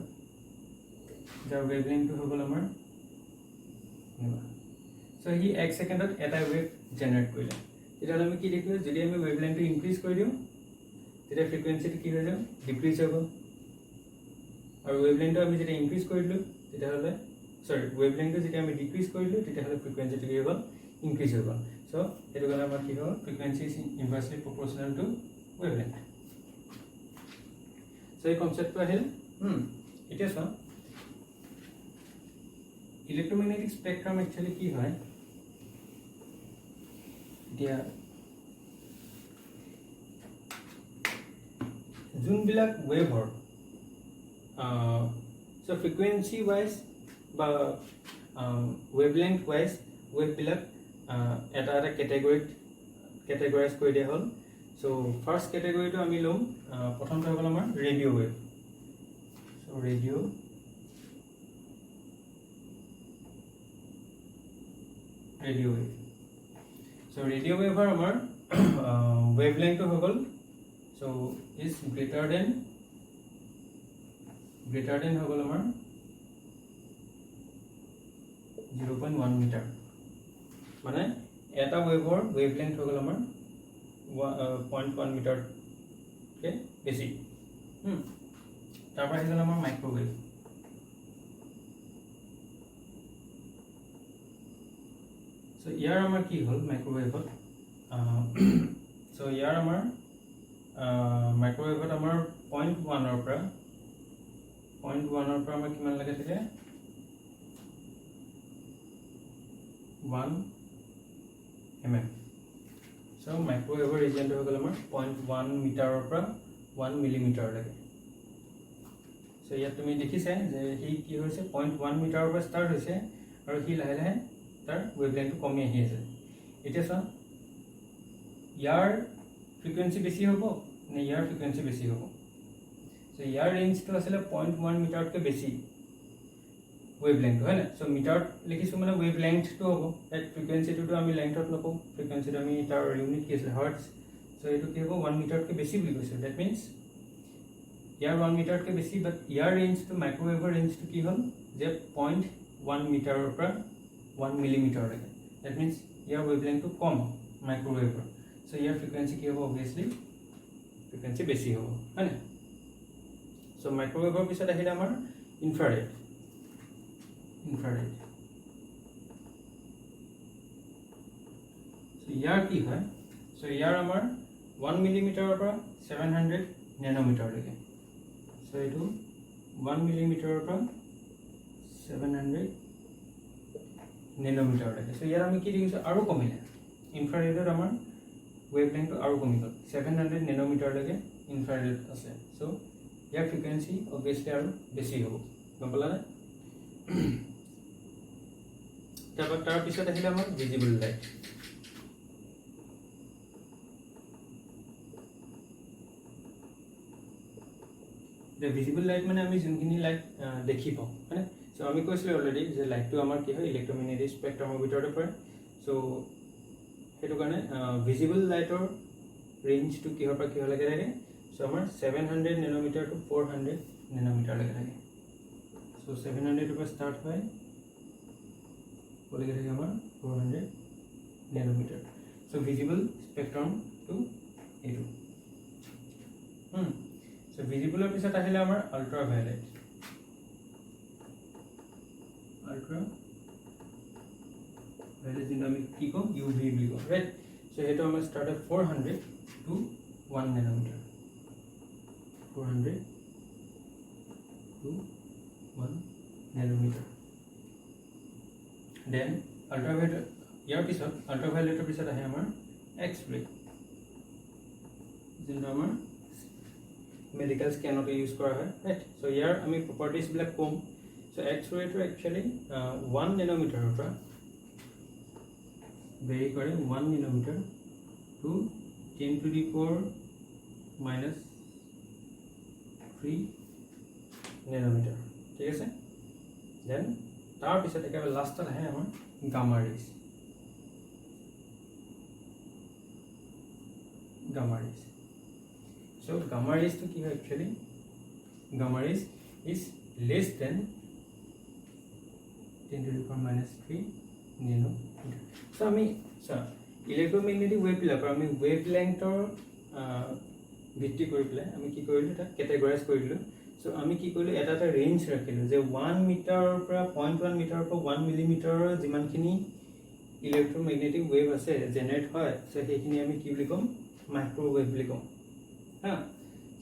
যাৰ ৱেভলেংথটো হৈ গ'ল আমাৰ এনেকুৱা। সো সি 1 ছেকেণ্ডত এটা ৱেভ জেনেৰেট কৰিলে। তেতিয়াহ'লে আমি কি দেখিলোঁ, যদি আমি ৱেভলেংথটো ইনক্ৰিজ কৰি দিওঁ তেতিয়া ফ্ৰিকুৱেঞ্চিটো কি হৈ যাব, ডিক্ৰিজ হৈ গ'ল। আৰু ৱেভলেংথটো আমি যেতিয়া ইনক্ৰিজ কৰি দিলোঁ তেতিয়াহ'লে ৱেভলেংথটো যেতিয়া আমি ডিক্ৰিজ কৰি দিলোঁ তেতিয়াহ'লে ফ্ৰিকুৱেঞ্চিটো কি হৈ গ'ল, ইনক্ৰিজ হৈ গ'ল। সো সেইটো কাৰণে আমাৰ কি হ'ল, frequency is inversely proportional to wavelength. So এই কনচেপ্টটো আহিল। এতিয়া চোৱা, ইলেক্ট্ৰমেগনেটিক স্পেক্ট্ৰাম একচুৱেলি কি হয়, এতিয়া যোনবিলাক ৱেভৰ সো ফ্ৰিকুৱেঞ্চি ৱাইজ বা ৱেভলেংথ ৱাইজ ৱেভবিলাক এটা এটা কেটেগৰাইজ কৰি দিয়া হ'ল। সো ফাৰ্ষ্ট কেটেগৰীটো আমি ল'ম, প্ৰথমটো হৈ গ'ল আমাৰ radio' wave. So radio' wave. So radio' ৱেভৰ আমাৰ ৱেভলেংথটো হৈ গ'ল, সো ইজ গ্ৰেটাৰ দেন হৈ গ'ল আমাৰ 0.1 মিটাৰ। মানে এটা ৱেভৰ ৱেভলেংথ হৈ গ'ল আমাৰ 0.1 মিটাৰতকৈ বেছি। তাৰপৰা আহি গ'ল আমাৰ মাইক্ৰ'ৱেভ। সো ইয়াৰ আমাৰ কি হ'ল মাইক্ৰ'ৱেভত, সো ইয়াৰ আমাৰ মাইক্ৰ'ৱেভত আমাৰ 0.1ৰ পৰা আমাৰ কিমান লাগে থাকে, 1 mm। সো মাইক্ৰ'ৱেভৰ ৰিজিয়নটো হৈ গ'ল আমাৰ 0.1 মিটাৰৰ পৰা 1 মিলিমিটাৰ লাগে। সো ইয়াত তুমি দেখিছা যে সি কি হৈছে, 0.1 মিটাৰৰ পৰা ষ্টাৰ্ট হৈছে আৰু সি লাহে লাহে তাৰ ৱেভলেংথটো কমি আহি আছে। এতিয়া চোৱা, ইয়াৰ ফ্ৰিকুৱেঞ্চি বেছি হ'ব নে ইয়াৰ ফ্ৰিকুৱেঞ্চি বেছি হ'ব। সো ইয়াৰ ৰেঞ্জটো আছিলে 0.1 মিটাৰতকৈ বেছি ৱেভলেংথ, হয় নাই। সো মিটাৰত লিখিছোঁ মানে ৱেভলেংথটো হ'ব, ফ্ৰিকুৱেঞ্চিটোতো আমি লেংথত নকওঁ, ফ্ৰিকুৱেঞ্চিটো আমি তাৰ ইউনিট কি আছিলে, হাৰ্টছ। সো এইটো কি হ'ব, 1 মিটাৰতকৈ বেছি বুলি কৈছোঁ। ডেট মিনছ ইয়াৰ 1 মিটাৰতকৈ বেছি, বাট ইয়াৰ ৰেঞ্জটো মাইক্ৰ'ৱেভৰ ৰেঞ্জটো কি হ'ল যে 0.1 মিটাৰৰ পৰা 1 মিলিমিটাৰলৈকে। ডেট মিনছ ইয়াৰ ৱেভলেংথটো কম মাইক্ৰ'ৱেভৰ। সো ইয়াৰ ফ্ৰিকুৱেঞ্চি কি হ'ব, অভিয়াছলি ফ্ৰিকুৱেঞ্চি বেছি হ'ব হয়নে সো মাইক্ৰৱেভৰ পিছত আহিলে আমাৰ ইনফ্ৰাৰেড সো ইয়াৰ কি হয় সো ইয়াৰ আমাৰ 1 মিলিমিটাৰৰ পৰা 700 নেনোমিটাৰলৈকে সো এইটো 1 মিলিমিটাৰৰ পৰা 700 নেনোমিটাৰলৈকে সো ইয়াৰ আমি কি দেখিছোঁ আৰু কমিলে ইনফ্ৰাৰেডত আমাৰ ৱেভলেংথটো আৰু কমি গ'ল 700 নেনোমিটাৰলৈকে ইনফ্ৰাৰেড আছে সো ইয়াৰ ফ্ৰিকুৱেঞ্চি অবভিয়াছলি আৰু বেছি হ'ব গম পালানে তাৰ পিছত আহিলে আমাৰ visible light The visible light মানে আমি যোনখিনি লাইট দেখি পাওঁ মানে সো আমি কৈছিলোঁ অলৰেডি যে লাইটটো আমাৰ কি হয় ইলেক্ট্ৰমেগনেটিক স্পেক্ট্ৰামৰ ভিতৰতে পৰে সো সেইটো কাৰণে ভিজিবল লাইটৰ ৰেঞ্জটো কিহৰ পৰা কিহলৈকে থাকে সো আমাৰ 700 নেনোমিটাৰ টু 400 নেনোমিটাৰলৈকে থাকে সো 700 পৰা ষ্টাৰ্ট হয় কলৈকে থাকে আমাৰ 400 নেনোমিটাৰ সো ভিজিবল স্পেক্ট্ৰামটো এইটো So visible পিছত আহিলে আমাৰ ultraviolet যিটো আমি কি কম UV বুলি কওঁ ৰাইট সো সেইটো আমাৰ ষ্টাৰ্ট হয় 400 to 1 nanometre 400 to 1 nanometre then ultraviolet ইয়াৰ পিছত ultravioleটৰ পিছত আহে আমাৰ X-ray যোনটো আমাৰ medical scan to use kora hai right so here ami properties black com so x-ray to actually 1 nanometer pra vary kore 1 nanometer to 10 to the power minus 3 nanometer thik ase then tar pisot ekaba last ta hai amar gamma rays So gamma rays to ki hai actually gamma rays is less than 10 to the power minus 3 nanometer. So ami electromagnetic wave bilakor ami wavelength or ভিত্তি কৰি পেলাই আমি কি কৰিলো এটা ক্যাটাগৰাইজ কৰিলো so আমি কি কৰিলো এটা ৰেঞ্জ ৰাখিলো যে 1 মিটাৰৰ পৰা 0.1 মিটাৰৰ পৰা 1 মিলিমিটাৰৰ যিমানখিনি ইলেক্ট্ৰমেগনেটিক ৱেভ আছে জেনাৰেট হয় সো সেইখিনি আমি কি বুলি কম মাইক্ৰৱেভ বুলি কম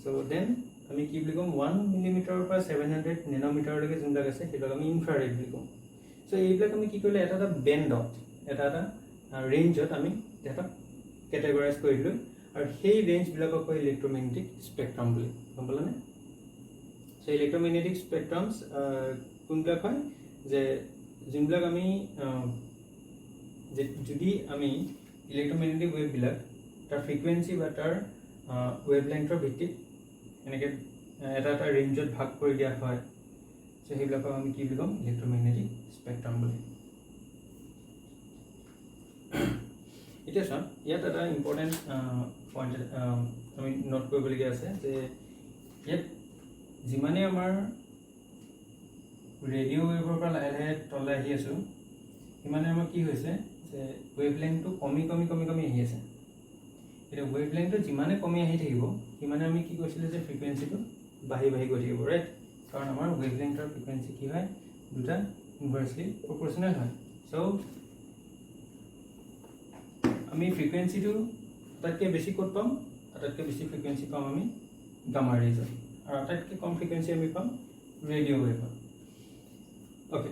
so then আমি কি বুলি কম 1 মিলিমিটাৰৰ পৰা 700 নেনোমিটাৰলৈকে যোনবিলাক আছে সেইবিলাক আমি ইনফ্ৰাৰেড বুলি কম so এইবিলাক আমি কি কৰিলে এটা বেণ্ডত এটা ৰেঞ্জত আমি এটা ক্যাটাগৰাইজ কৰিলো আৰু সেই ৰেঞ্জ বিলাকক কয় ইলেক্ট্ৰমেগনেটিক স্পেক্ট্ৰাম বুলি গম পালানে so ইলেক্ট্ৰমেগনেটিক স্পেক্ট্ৰামছ কোনবিলাক হয় যে যোনবিলাক আমি যদি আমি ইলেক্ট্ৰমেগনেটিক ৱেভ বিলাক তাৰ ফ্ৰিকুৱেন্সি বা তাৰ ৱেভলেংথৰ ভিত্তিত এনেকৈ এটা ৰেঞ্জত ভাগ কৰি দিয়া হয় সো সেইবিলাকক আমি কি বুলি ক'ম ইলেক্ট্ৰমেগনেটিক স্পেক্ট্ৰাম বুলি এতিয়া চাওঁ ইয়াত এটা ইম্পৰ্টেণ্ট পইণ্ট আমি নোট কৰিবলগীয়া আছে যে ইয়াত যিমানে আমাৰ ৰেডিঅ' ৱেভৰ পৰা লাহে লাহে তললৈ আহি আছোঁ সিমানে আমাৰ কি হৈছে যে ৱেভলেংথটো কমি আহি আছে এটা ৱেভলেংথটো যিমানে কমি আহি থাকিব সিমানে আমি কি কৈছিলোঁ যে ফ্ৰিকুৱেন্সিটো বাঢ়ি গৈ থাকিব ৰাইট কাৰণ আমাৰ ৱেভলেংথৰ ফ্ৰিকুৱেন্সি কি হয় দুটা ইনভাৰ্সলি প্ৰপৰ্চনেল হয় সো আমি ফ্ৰিকুৱেন্সিটো আটাইতকৈ বেছি ক'ত পাম আটাইতকৈ বেছি ফ্ৰিকুৱেন্সি পাম আমি গামা ৰেজত আৰু আটাইতকৈ কম ফ্ৰিকুৱেন্সি আমি পাম ৰেডিঅ' ৱেভত ওকে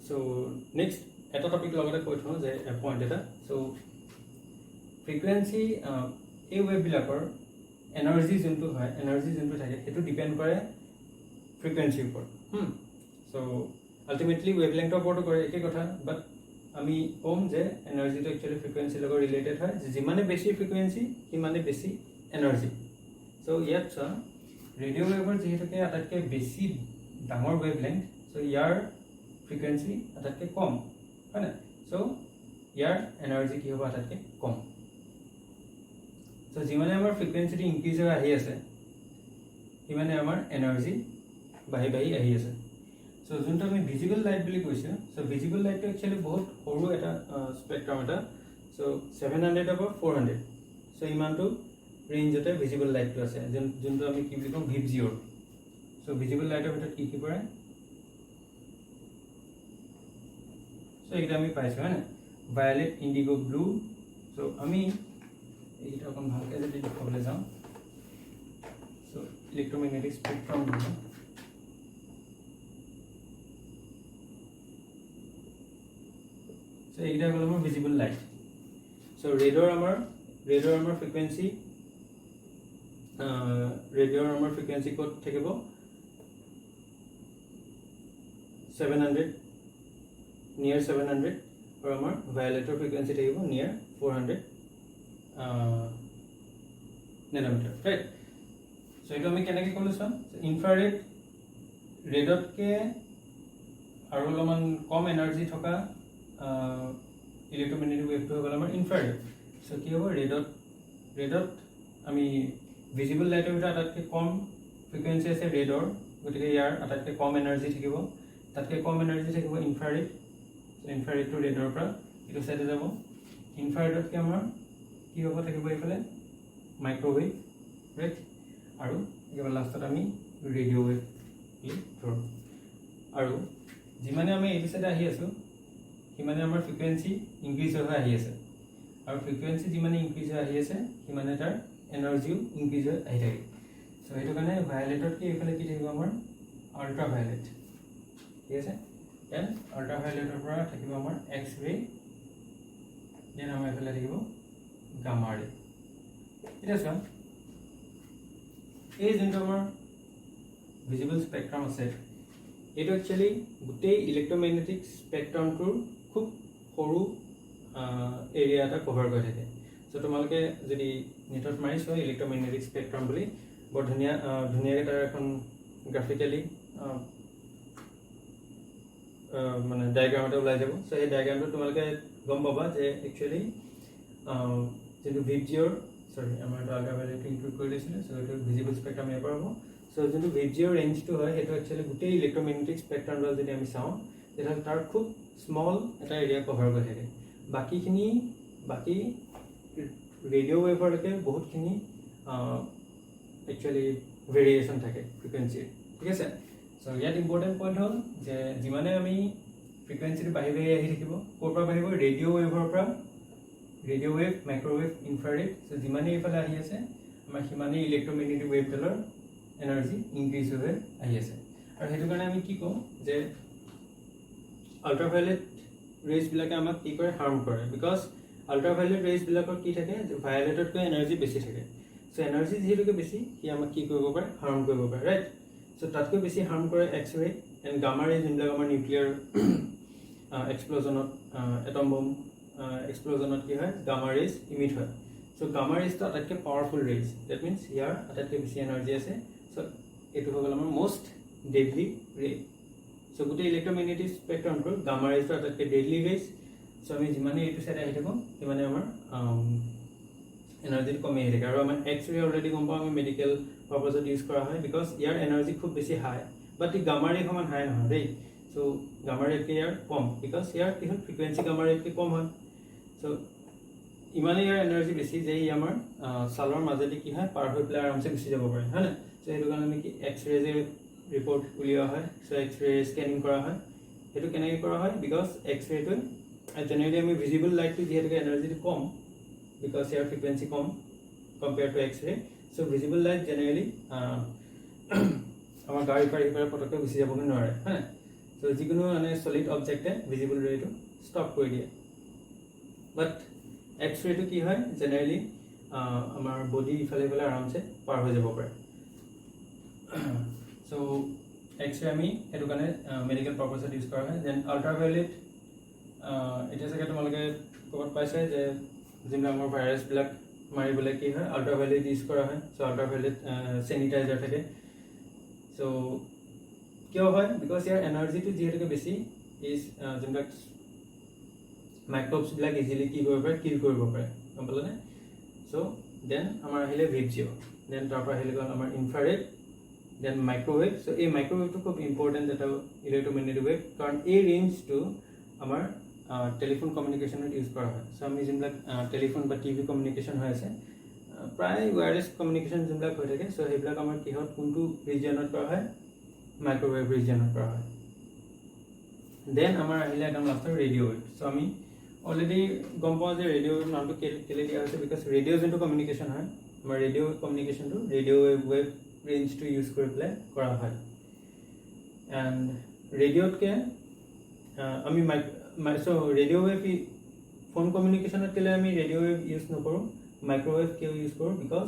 সো নেক্সট এটা টপিক লগতে কৈ থওঁ যে পইণ্ট এটা সো ফ্ৰিকুৱেন্সি এই ৱেভবিলাকৰ এনাৰ্জি যোনটো হয় এনাৰ্জি যোনটো থাকে সেইটো ডিপেণ্ড কৰে ফ্ৰিকুৱেন্সিৰ ওপৰত সো আল্টিমেটলি ৱেভলেংথৰ ওপৰতো কৰে একে কথা বাট আমি ক'ম যে এনাৰ্জিটো একচুৱেলি ফ্ৰিকুৱেন্সিৰ লগত ৰিলেটেড হয় যিমানে বেছি ফ্ৰিকুৱেন্সি সিমানে বেছি এনাৰ্জি সো ইয়াত চোৱা ৰেডিঅ' ৱেভৰ যিহেতুকে আটাইতকৈ বেছি ডাঙৰ ৱেভলেংথ সো ইয়াৰ ফ্ৰিকুৱেন্সি আটাইতকৈ কম হয় না সো ইয়াৰ এনাৰ্জি কি হ'ব আটাইতকৈ কম সো যিমানে আমাৰ ফ্ৰিকুৱেন্সিটো ইনক্ৰিজ হৈ আহি আছে সিমানে আমাৰ এনাৰ্জি বাঢ়ি আহি আছে সো যোনটো আমি ভিজিবল লাইট বুলি কৈছোঁ সো ভিজিবল লাইটটো একচুৱেলি বহুত সৰু এটা স্পেক্ট্ৰাম এটা সো 700 পৰা 400 সো ইমানটো ৰেঞ্জতে ভিজিবল লাইটটো আছে যোনটো আমি কি বুলি কওঁ ভিপজিঅ'ৰ সো ভিজিবল লাইটৰ ভিতৰত কি পৰে সো এইটা আমি পাইছো হয় না ভায়োলেট ইন্ডিগো ব্লু সো আমি এইটা অকণ ভালকে যদি দেখাবলৈ যাওঁ সো ইলেক্ট্ৰমেগনেটিক স্পেক্ট্ৰাম সো এইটা হল আমাৰ ভিজিবল লাইট সো ৰেডৰ আমাৰ ফ্ৰিকুৱেন্সি ক'ত থাকিব 700 নিয়াৰ 700 আৰু আমাৰ ভায়োলেটৰ ফ্ৰিকুৱেন্সি থাকিব নিয়াৰ 400 নেনোমিটাৰ ৰাইট সো এইটো আমি কেনেকৈ ক'লো চাম ইনফ্ৰাৰেড ৰেডতকে আৰু অলপমান কম এনাৰ্জি থকা ইলেক্ট্ৰমেগনেটিক ৱেভটো হ'ল আমাৰ ইনফ্ৰাৰেড সো কি হ'ব ৰেডত আমি ভিজিবল লাইটৰ ভিতৰত আটাইতকৈ কম ফ্ৰিকুৱেন্সি আছে ৰেডৰ গতিকে ইয়াৰ আটাইতকৈ কম এনাৰ্জি থাকিব তাতকৈ কম এনাৰ্জি থাকিব ইনফ্ৰাৰেড ইনফ্ৰাৰেডটো ৰেডৰ পৰা এইটো চাইডে যাব ইনফ্ৰাৰেডতকৈ আমাৰ কি হ'ব থাকিব এইফালে মাইক্ৰ'ৱেভ ৰাইট আৰু একেবাৰে লাষ্টত আমি ৰেডিঅ' ৱেভ বুলি ধৰোঁ আৰু যিমানে আমি এইটো চাইডে আহি আছোঁ সিমানে আমাৰ ফ্ৰিকুৱেন্সি ইনক্ৰিজ হৈ আহি আছে আৰু ফ্ৰিকুৱেন্সি যিমানে ইনক্ৰিজ হৈ আহি আছে সিমানে তাৰ এনাৰ্জিও ইনক্ৰিজ হৈ আহি থাকে সো সেইটো কাৰণে ভায়োলেটতকৈ এইফালে কি থাকিব আমাৰ আল্ট্ৰা ভায়োলেট ঠিক আছে দেন আল্ট্ৰা ভায়োলেটৰ পৰা থাকিব আমাৰ এক্স ৰে দেন আমাৰ এইফালে থাকিব গামা ৰে এতিয়া চোৱা এই যোনটো আমাৰ ভিজিবল স্পেক্ট্ৰাম আছে এইটো একচুৱেলি গোটেই ইলেক্ট্ৰমেগনেটিক স্পেক্ট্ৰামটোৰ খুব সৰু এৰিয়া এটা কভাৰ কৰি থাকে সো তোমালোকে যদি নেটত মাৰি চোৱা ইলেক্ট্ৰমেগনেটিক স্পেক্ট্ৰাম বুলি বৰ ধুনীয়াকৈ তাৰ এখন গ্ৰাফিকেলি মানে ডায়াগ্ৰাম এটা ওলাই যাব সো এই ডায়াগ্ৰামটো তোমালোকে গম পাবা যে একচুৱেলি যোনটো ভিপজিঅ'ৰ সৰি আমাৰ আল্ট্ৰাভায়োলেটটো ইনক্লুড কৰি লৈছিলে সো এইটো ভিজিবল স্পেক্ট্ৰাম ইয়াৰ পৰা হ'ব সো যোনটো ভিপজিঅ'ৰ ৰেঞ্জটো হয় সেইটো একচুৱেলি গোটেই ইলেক্ট্ৰমেগনেটিক স্পেক্ট্ৰামডাল যদি আমি চাওঁ তেতিয়াহ'লে তাৰ খুব স্মল এটা এৰিয়া কভাৰ কৰি থাকে বাকী ৰেডিঅ' ৱেভৰলৈকে বহুতখিনি একচুৱেলি ভেৰিয়েশ্যন থাকে ফ্ৰিকুৱেন্সিৰ ঠিক আছে সো ইয়াত ইম্পৰ্টেণ্ট পইণ্ট হ'ল যে যিমানে আমি ফ্ৰিকুৱেন্সিটো বাঢ়ি আহি থাকিব ক'ৰ পৰা বাঢ়িব ৰেডিঅ' ৱেভৰ পৰা radio' wave microwave infrared so যিমানেই এইফালে আহি আছে আমাৰ সিমানেই ইলেক্ট্ৰমেগনেটিক ৱেভডালৰ এনাৰ্জি ইনক্ৰিজ হৈ আহি আছে আৰু সেইটো কাৰণে আমি কি কওঁ যে আল্ট্ৰাভায়োলেট ৰেজবিলাকে আমাক কি কৰে হাৰ্ম কৰে বিকজ আল্ট্ৰাভায়োলেট ৰেজবিলাকৰ কি থাকে যে ভায়োলেটতকৈ এনাৰ্জি বেছি থাকে সো এনাৰ্জি যিহেতুকে বেছি সি আমাক কি কৰিব পাৰে হাৰ্ম কৰিব পাৰে ৰাইট সো তাতকৈ বেছি হাৰ্ম কৰে এক্স ৰে এণ্ড গামা ৰে যোনবিলাক আমাৰ নিউক্লিয়াৰ এক্সপ্ল'জনত এটম বম এক্সপ্ল'জনত কি হয় গামা ৰেজ ইমিট হয় সো গামা ৰেজটো আটাইতকৈ পাৱাৰফুল ৰেজ ডেট মিনছ ইয়াৰ আটাইতকৈ বেছি এনাৰ্জি আছে সো এইটো হৈ গ'ল আমাৰ মষ্ট ডেডলি ৰে সো গোটেই ইলেক্ট্ৰমেগনেটিক স্পেক্ট্ৰামটোৰ গামা ৰেজটো আটাইতকৈ ডেডলি ৰেজ সো আমি যিমানেই এইটো চাইডে আহি থাকোঁ সিমানে আমাৰ এনাৰ্জিটো কমি আহি থাকে আৰু আমাৰ এক্স ৰে অলৰেডি গম পাওঁ আমি মেডিকেল পাৰ্পাছত ইউজ কৰা হয় বিকজ ইয়াৰ এনাৰ্জি খুব বেছি হাই বাট ই গামা ৰে সমান হাই নহয় দেই সো গামা ৰেতকৈ ইয়াৰ কম বিকজ ইয়াৰ কি হ'ল ফ্ৰিকুৱেন্সি গামা ৰেতকৈ কম হয় সো ইমানেই ইয়াৰ এনাৰ্জি বেছি যে ই আমাৰ ছালৰ মাজেদি কি হয় পাৰ হৈ পেলাই আৰামছে গুচি যাব পাৰে হয় নাই সো সেইটো কাৰণে আমি কি এক্স ৰে যে ৰিপৰ্ট উলিওৱা হয় সো এক্স ৰে স্কেনিং কৰা হয় সেইটো কেনেকৈ কৰা হয় বিকজ এক্স ৰেটোৱে জেনেৰেলি আমি ভিজিবল লাইটটো যিহেতুকে এনাৰ্জিটো কম বিকজ ইয়াৰ ফ্ৰিকুৱেন্সি কম compare to X ray so visible light generally আমাৰ গাড়ী পাৰি পটককৈ গুচি যাবগৈ নোৱাৰে হয় সো যিকোনো মানে চলিড অবজেক্টে ভিজিবল ৰেটো ষ্টপ কৰি দিয়ে বাট এক্স ৰেটো কি হয় জেনেৰেলি আমাৰ বডি ইফালে ইফালে আৰামছে পাৰ হৈ যাব পাৰে সো এক্স ৰে আমি সেইটো কাৰণে মেডিকেল পাৰ্পাছত ইউজ কৰা হয় দেন আল্ট্ৰাভায়োলেট এতিয়া চাগে তোমালোকে ক'ৰবাত পাইছে যে যোনবিলাক আমাৰ ভাইৰাছবিলাক মাৰিবলৈ কি হয় আল্ট্ৰাভায়োলেট ইউজ কৰা হয় সো আল্ট্ৰাভায়োলেট চেনিটাইজাৰ থাকে সো কিয় হয় বিকজ ইয়াৰ এনাৰ্জিটো যিহেতুকে বেছি ইজ যোনবিলাক মাইক্ৰবছবিলাক ইজিলি কি কৰিব পাৰে কিল কৰিব পাৰে গম পালানে সো দেন আমাৰ আহিলে ভিপজিঅ' দেন তাৰ পৰা আহিলে গ'ল আমাৰ ইনফ্ৰাৰেড দেন মাইক্ৰ'ৱেভ সো এই মাইক্ৰ'ৱেভটো খুব ইম্পৰ্টেণ্ট এটা ইলেক্ট্ৰমেগনেটিক ৱেভ কাৰণ এই ৰেঞ্জটো আমাৰ টেলিফোন কমিউনিকেশ্যনত ইউজ কৰা হয় সো আমি যোনবিলাক টেলিফোন বা টিভি কমিউনিকেশ্যন হৈ আছে প্ৰায় ওয়্যাৰলেছ কমিউনিকেশ্যন যোনবিলাক হৈ থাকে চ' সেইবিলাক আমাৰ কিহত কোনটো ৰিজিয়নত কৰা হয় মাইক্ৰ'ৱেভ ৰিজিয়নত কৰা হয় দেন আমাৰ আহিলে একদম লাষ্টৰ ৰেডিঅ' ৱেভ চ' আমি অলৰেডি গম পাওঁ যে ৰেডিঅ' ৱেভ নামটো কেলৈ দিয়া হৈছে বিকজ ৰেডিঅ' যোনটো কমিউনিকেশ্যন হয় আমাৰ ৰেডিঅ' কমিউনিকেশ্যনটো ৰেডিঅ' ৱেভ ৰেঞ্জটো ইউজ কৰি পেলাই কৰা হয় এণ্ড ৰেডিঅ'তকৈ আমি চ' ৰেডিঅ' ৱেভ ফোন কমিউনিকেশ্যনত কেলৈ আমি ৰেডিঅ' ৱেভ ইউজ নকৰোঁ মাইক্ৰ'ৱেভ কিয় ইউজ কৰোঁ বিকজ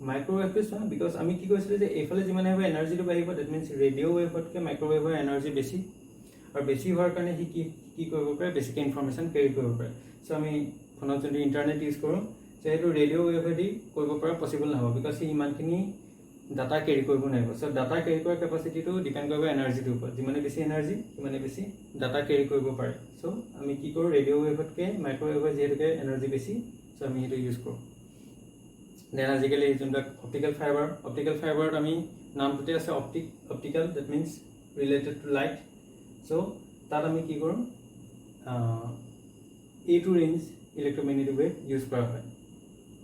মাইক্ৰ'ৱেভটো চোৱা বিকজ আমি কি কৈছিলোঁ যে এইফালে যিমান আহিব এনাৰ্জিটো বাঢ়িব ডেট মিনছ ৰেডিঅ' ৱেভতকৈ মাইক্ৰ'ৱেভৰ এনাৰ্জি বেছি আৰু বেছি হোৱাৰ কাৰণে সি কি কৰিব পাৰে বেছিকৈ ইনফৰ্মেশ্যন কেৰি কৰিব পাৰে চ' আমি ফোনত যদি ইণ্টাৰনেট ইউজ কৰোঁ চ' সেইটো ৰেডিঅ' ৱেভেদি কৰিব পৰা পচিবল নহ'ব বিকজ সি ইমানখিনি ডাটা কেৰি কৰিব নোৱাৰিব চ' ডাটা কেৰি কৰাৰ কেপাচিটিটো ডিপেণ্ড কৰিব এনাৰ্জিটোৰ ওপৰত যিমানে বেছি এনাৰ্জি সিমানে বেছি ডাটা কেৰি কৰিব পাৰে চ' আমি কি কৰোঁ ৰেডিঅ' ৱেভতকৈ মাইক্ৰ'ৱেভৰ যিহেতুকে এনাৰ্জি বেছি চ' আমি সেইটো ইউজ কৰোঁ দেন আজিকালি যোনবিলাক অপটিকেল ফাইবাৰত আমি নামটোতে আছে optical that means related to light so' তাত আমি কি কৰোঁ এইটো ৰেঞ্জ ইলেক্ট্ৰমেগনেটিক ৱেভ ইউজ কৰা হয়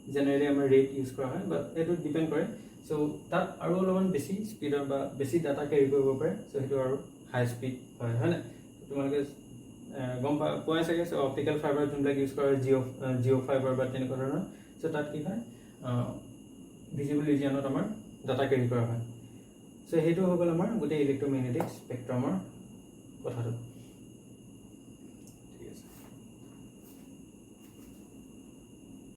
জেনেৰেলি আমাৰ ৰেট ইউজ কৰা হয় বাট এইটো ডিপেণ্ড কৰে চ' তাত আৰু অলপমান বেছি স্পীডৰ বা বেছি ডাটা কেৰি কৰিব পাৰে চ' সেইটো আৰু হাই স্পীড হয় হয়নে তোমালোকে গম পোৱাই চাগে চ' অপটিকেল ফাইবাৰ যোনবিলাক ইউজ কৰা হয় জিঅ' ফাইবাৰ বা তেনেকুৱা ধৰণৰ চ' তাত কি হয় ভিজিবল ৰিজিয়নত আমাৰ ডাটা কেৰি কৰা হয় চ' সেইটো হৈ গ'ল আমাৰ গোটেই ইলেক্ট্ৰমেগনেটিক স্পেক্ট্ৰামৰ কথাটো